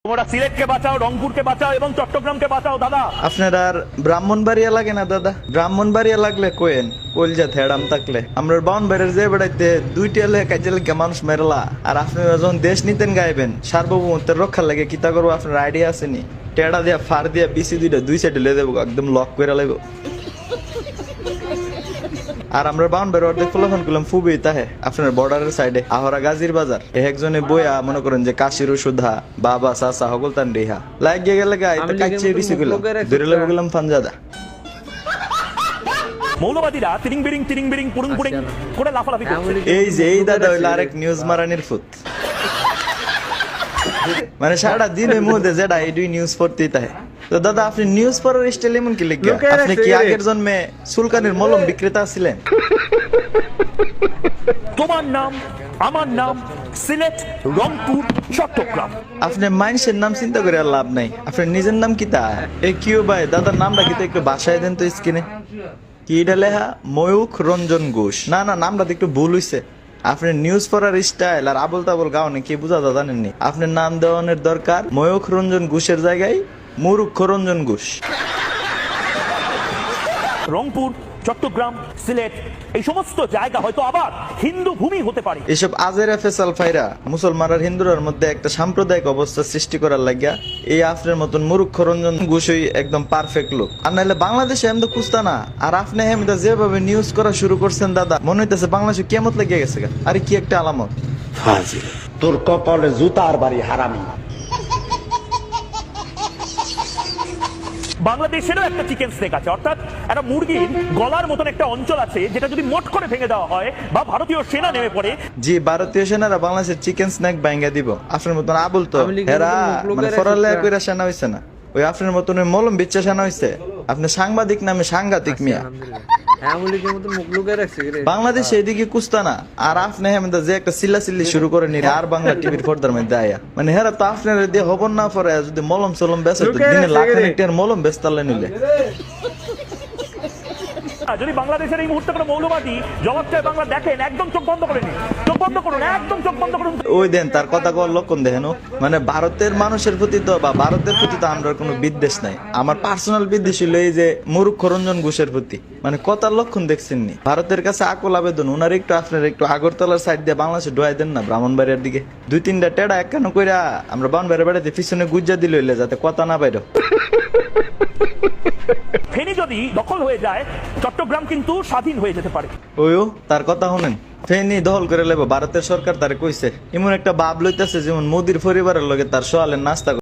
তোমরা সিলেটকে বাঁচাও, রংপুরকে বাঁচাও এবং চট্টগ্রামকে বাঁচাও দাদা। আপনার আর ব্রাহ্মণবাড়িয়া লাগে না দাদা? ব্রাহ্মণবাড়িয়া লাগলে কোয়েন কলজা থেড়াম থাকলে আমরা বাউনবাড়ির যে বেড়াইতে দুইটা এলে কাজে লেগে মানুষ মেরলা। আর আপনি যখন দেশ নিতেন গাইবেন সার্বভৌমত্বের রক্ষার লাগে কিতা করবো আপনার আইডিয়া আসেনি? টেড়া দিয়া ফার দিয়া বিসি দুইটা দুই সাইডে লে দেবো, একদম লক করে লাগবো। আর আমরা বাউন্ডারি অর্ধেক ফলাফল করলাম ফুবি তাহে আপনার বর্ডারের সাইডে আহরা গাজীর বাজার একজনে বইয়া মনে করেন যে কাশির সুধা বাবা চাচা হগল তান রিহা লাগিয়ে গেলে গায়ে কাইছে রিসি গেলাম ধরে লেগে গেলাম ফানজাদা। মৌলবাদীরা তিরিং বিরিং পুরুং পুরিং করে লাফালাফি করছে। এই যে এই দাদা হইল আরেক নিউজ মারানির ফুত, মানে সারা দিন ওই মধ্যে যেটা এই দুই নিউজ পড়তেই তাহে। তো দাদা আপনি নিউজ পড়ার স্টাইল এমন কি লিখে? আপনি কি আগের জন্মে সুলকানির মলম বিক্রেতা ছিলেন? তোমার নাম আমার নাম সিলেট, রংপুর, চট্টগ্রাম। আপনি মানুষের নাম চিন্তা করে আর লাভ নাই, আপনার নিজের নাম কি তা? এ কিউ ভাই দাদার নামটা কি একটু বাসায় দেন তো স্ক্রিনে। কি এটা লেখা? ময়ূখ রঞ্জন ঘোষ। না না, নামটা একটু ভুল হইছে। আপনার নিউজ পড়ার স্টাইল আর আবল তাবল গাওনে কি বুঝা জানেননি? আপনার নাম দেওয়ানোর দরকার ময়ূখ রঞ্জন ঘোষের জায়গায় মুরুক্ষ রঞ্জন ঘোষ। রংপুর, চট্টগ্রাম, সিলেট এই সমস্ত জায়গা হয়তো আবার হিন্দু ভূমি হতে পারে। এসব আজেরা ফেসাল ফাইরা মুসলমান আর হিন্দুরার মধ্যে একটা সাম্প্রদায়িক অবস্থা সৃষ্টি করার লাগিয়া এই আপনার মতন মুরুক্ষ রঞ্জন ঘোষই একদম পারফেক্ট লোক। আর নাহলে বাংলাদেশে এমন তো খুঁজতা না। আর আপনি হেমদা যেভাবে নিউজ করা শুরু করছেন দাদা, মনে হইতেছে বাংলাদেশে কেমত লেগে গেছে। আরে কি একটা আলামত। ফাজিল, তোর কপালে জুতার বাড়ি হারামি। বাংলাদেশেরও একটা চিকেন স্নেক আছে, অর্থাৎ একটা মুরগির গলার মতন একটা অঞ্চল আছে যেটা যদি মোট করে ভেঙে দেওয়া হয় বা ভারতীয় সেনা নেমে পড়ে। জি, ভারতীয় সেনারা বাংলাদেশের চিকেন স্ন্যাক ভাঙ্গা দিব। আপনার মতন আবুল তো হেরা মানে ফরালে কইরা সেনা হইছে না, ওই আপনার মতন ওই মলম বিচ্ছা সেনা হইছে। আপনি সাংবাদিক নামে সাংঘাতিক মিয়া। বাংলাদেশে এদিকে কুস্তা না, আর আপনি হেমদা যে একটা চিল্লাচিল্লি শুরু করে নিলে আর বাংলা টিভির পর্দার মধ্যে আয়া, মানে হেরা তো আপনার দিয়ে হবর না পরে যদি মলম চলম বেচে দিনে লাখ খানিক মলম বেচতালে নিলে। যদি বাংলাদেশের এই মুহূর্তে কোনো মৌলবাদী জবাব চায় বাংলা দেখেন, একদম চোখ বন্ধ করে নিন, চোখ বন্ধ করুন, একদম চোখ বন্ধ করুন। ওই দেন তার কথা কর লক্ষণ দেখেন। মানে ভারতের মানুষের প্রতি তো বা ভারতের প্রতি তো আমরা কোনো বিদ্বেষ নাই। আমার পার্সোনাল বিদ্বেষ হলো এই যে মুরুক্ষ রঞ্জন ঘোষের প্রতি। মানে কথার লক্ষণ দেখছেন নি? ভারতের কাছে আকুল আবেদন, ওনার একটু আপনার একটু আগরতলার সাইড দিয়ে বাংলাদেশে ঢোয়াই দেন না, ব্রাহ্মণবাড়িয়ার দিকে দুই তিনটা টেড়া একখান কইরা আমরা বাউনবাড়ির বেড়াতে পিছনে গুজ্জা দিল হইলে যাতে কথা না বাইর। ফেনী যদি দখল হয়ে যায় চট্টগ্রাম কিন্তু স্বাধীন হয়ে যেতে পারে। ওইও তার কথা শুনেন, ফেনী দখল করে লেব ভারতের সরকার তারে কইছে। এমন একটা ভাব লইতেছে যেমন মোদির পরিবারের লগে তার সোয়ালের নাস্তা